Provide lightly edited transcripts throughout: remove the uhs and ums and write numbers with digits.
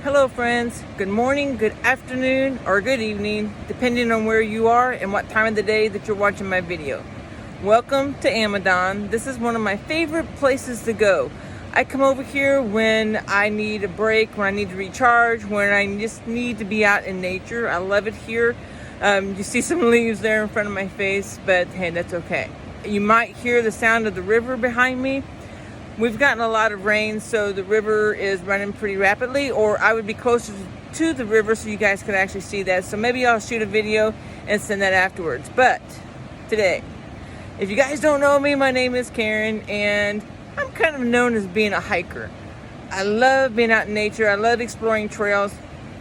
Hello friends, good morning, good afternoon, or good evening, depending on where you are and what time of the day that you're watching my video. Welcome to Amadon. This is one of my favorite places to go. I come over here when I need a break, when I need to recharge, when I just need to be out in nature. I love it here. You see some leaves there in front of my face, but hey, that's okay. You might hear the sound of the river behind me. We've gotten a lot of rain, so the river is running pretty rapidly, or I would be closer to the river so you guys could actually see that. So maybe I'll shoot a video and send that afterwards. But today, if you guys don't know me, my name is Karen, and I'm kind of known as being a hiker. I love being out in nature. I love exploring trails.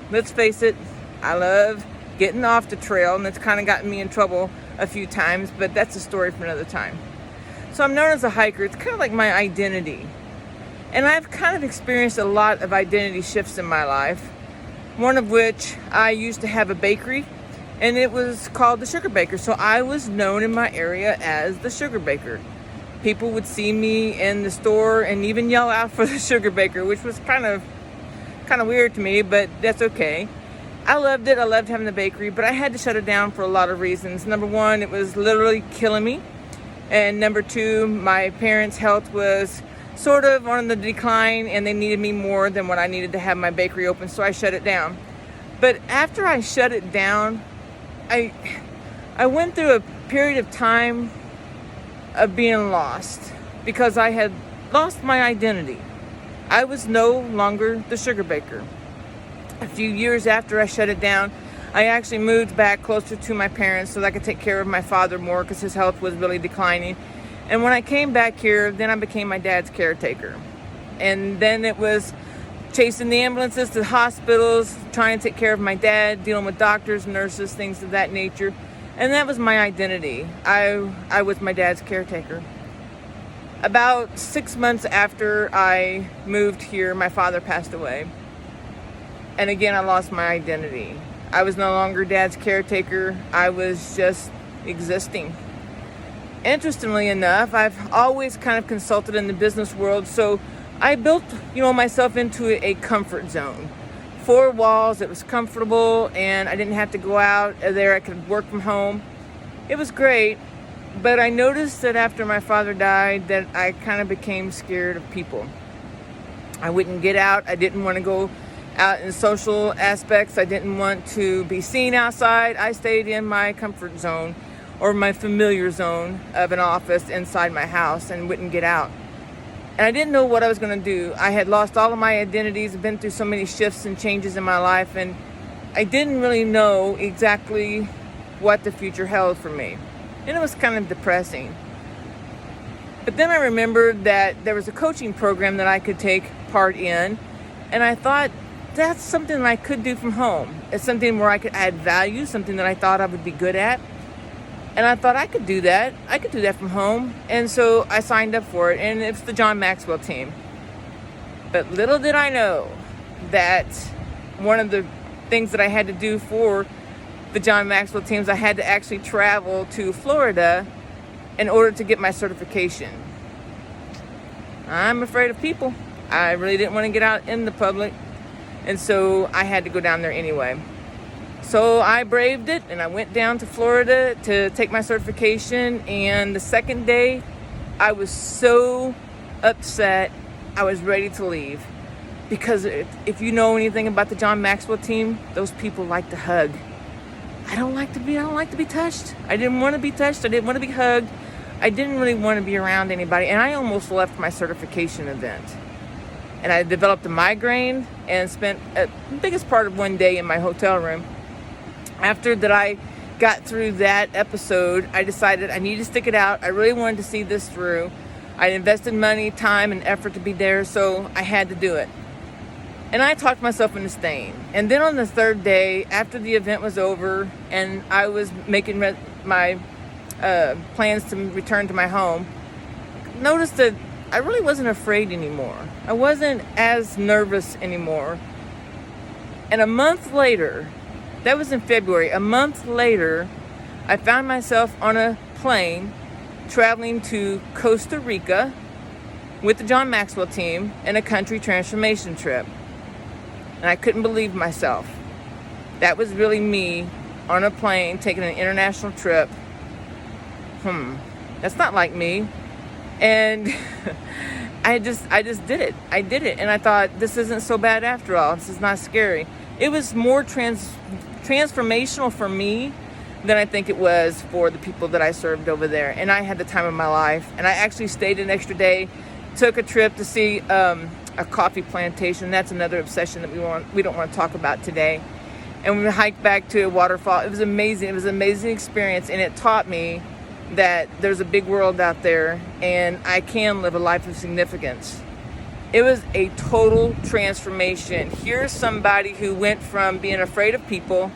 Let's face it, I love getting off the trail, and that's kind of gotten me in trouble a few times, but that's a story for another time. So I'm known as a hiker. It's kind of like my identity. And I've kind of experienced a lot of identity shifts in my life. One of which, I used to have a bakery, and it was called the Sugar Baker. So I was known in my area as the Sugar Baker. People would see me in the store and even yell out for the Sugar Baker, which was kind of weird to me, but that's okay. I loved it. I loved having the bakery, but I had to shut it down for a lot of reasons. Number one, it was literally killing me. And number two, my parents' health was sort of on the decline, and they needed me more than what I needed to have my bakery open, so I shut it down. But after I shut it down, I went through a period of time of being lost because I had lost my identity. I was no longer the Sugar Baker. A few years after I shut it down, I actually moved back closer to my parents so that I could take care of my father more because his health was really declining. And when I came back here, then I became my dad's caretaker. And then it was chasing the ambulances to the hospitals, trying to take care of my dad, dealing with doctors, nurses, things of that nature. And that was my identity. I was my dad's caretaker. About 6 months after I moved here, my father passed away. And again, I lost my identity. I was no longer dad's caretaker. I was just existing. Interestingly enough, I've always kind of consulted in the business world, so I built, myself into a comfort zone. 4 walls, it was comfortable, and I didn't have to go out there. I could work from home. It was great, but I noticed that after my father died that I kind of became scared of people. I wouldn't get out. I didn't want to go out in social aspects. I didn't want to be seen outside. I stayed in my comfort zone or my familiar zone of an office inside my house and wouldn't get out. And I didn't know what I was going to do. I had lost all of my identities, been through so many shifts and changes in my life, and I didn't really know exactly what the future held for me. And it was kind of depressing. But then I remembered that there was a coaching program that I could take part in, and I thought, that's something that I could do from home. It's something where I could add value, something that I thought I would be good at. And I thought I could do that. I could do that from home. And so I signed up for it, and it's the John Maxwell team. But little did I know that one of the things that I had to do for the John Maxwell teams, I had to actually travel to Florida in order to get my certification. I'm afraid of people. I really didn't want to get out in the public. And so I had to go down there anyway. So I braved it, and I went down to Florida to take my certification. And the second day, I was so upset, I was ready to leave. Because if you know anything about the John Maxwell team, those people like to hug. I don't like to be touched. I didn't want to be touched. I didn't want to be hugged. I didn't really want to be around anybody. And I almost left my certification event. And I developed a migraine and spent the biggest part of one day in my hotel room. After that I got through that episode, I decided I needed to stick it out. I really wanted to see this through. I invested money, time, and effort to be there, so I had to do it. And I talked myself into staying. And then on the third day, after the event was over, and I was making my plans to return to my home, noticed that I really wasn't afraid anymore. I wasn't as nervous anymore. And a month later, that was in February, a month later, I found myself on a plane traveling to Costa Rica with the John Maxwell team in a country transformation trip. and I couldn't believe myself. That was really me on a plane taking an international trip. That's not like me. And I just did it. I did it, and I thought, this isn't so bad after all. This is not scary. It was more transformational for me than I think it was for the people that I served over there. And I had the time of my life. And I actually stayed an extra day, took a trip to see a coffee plantation. That's another obsession that we don't want to talk about today. And we hiked back to a waterfall. It was amazing. It was an amazing experience, and it taught me that there's a big world out there, and I can live a life of significance. It was a total transformation. Here's somebody who went from being afraid of people,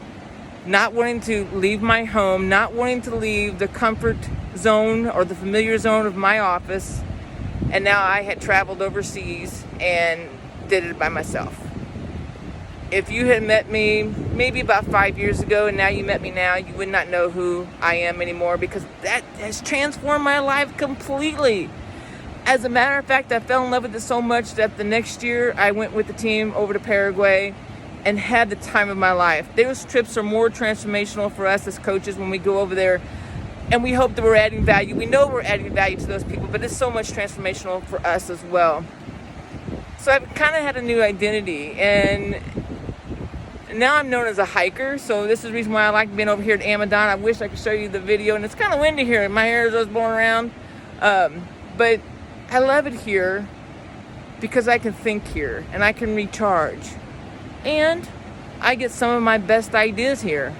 not wanting to leave my home, not wanting to leave the comfort zone or the familiar zone of my office, and now I had traveled overseas and did it by myself. If you had met me maybe about 5 years ago and now you met me now, you would not know who I am anymore, because that has transformed my life completely. As a matter of fact, I fell in love with it so much that the next year I went with the team over to Paraguay and had the time of my life. Those trips are more transformational for us as coaches when we go over there, and we hope that we're adding value. We know we're adding value to those people, but it's so much transformational for us as well. So I've kind of had a new identity, and now I'm known as a hiker. So this is the reason why I like being over here at Amadon. I wish I could show you the video, and it's kind of windy here. My hair is just blowing around, but I love it here because I can think here and I can recharge, and I get some of my best ideas here.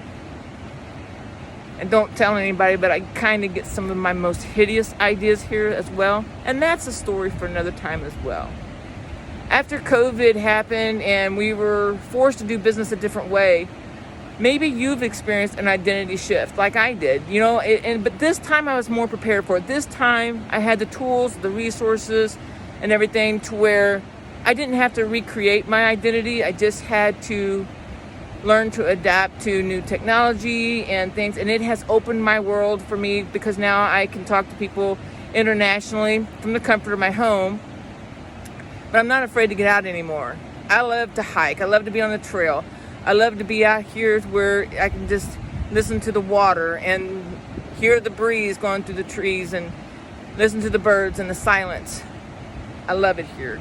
And don't tell anybody, but I kind of get some of my most hideous ideas here as well. And that's a story for another time as well. After COVID happened and we were forced to do business a different way, maybe you've experienced an identity shift like I did, but this time I was more prepared for it. This time I had the tools, the resources, and everything to where I didn't have to recreate my identity. I just had to learn to adapt to new technology and things, and it has opened my world for me, because now I can talk to people internationally from the comfort of my home. But I'm not afraid to get out anymore. I love to hike. I love to be on the trail. I love to be out here where I can just listen to the water and hear the breeze going through the trees and listen to the birds and the silence. I love it here.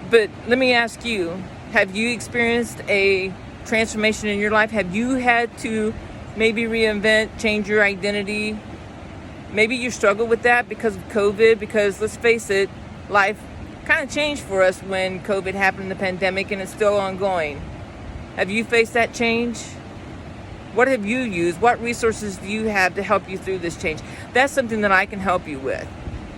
But let me ask you, have you experienced a transformation in your life? Have you had to maybe reinvent, change your identity? Maybe you struggle with that because of COVID, because let's face it, life kind of changed for us when COVID happened, the pandemic, and it's still ongoing. Have you faced that change? What have you used? What resources do you have to help you through this change? That's something that I can help you with.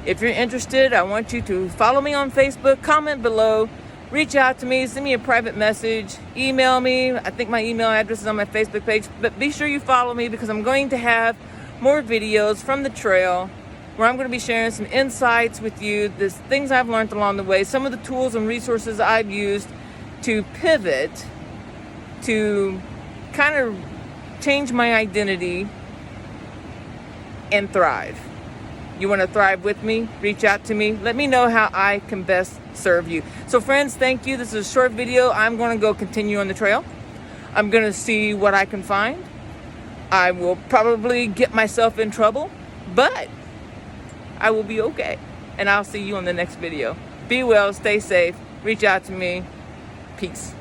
If you're interested, I want you to follow me on Facebook, comment below, reach out to me, send me a private message, email me. I think my email address is on my Facebook page, but be sure you follow me, because I'm going to have more videos from the trail where I'm going to be sharing some insights with you, the things I've learned along the way, some of the tools and resources I've used to pivot, to kind of change my identity and thrive. You want to thrive with me? Reach out to me. Let me know how I can best serve you. So friends, thank you. This is a short video. I'm going to go continue on the trail. I'm going to see what I can find. I will probably get myself in trouble, but I will be okay. And I'll see you on the next video. Be well, stay safe, reach out to me. Peace.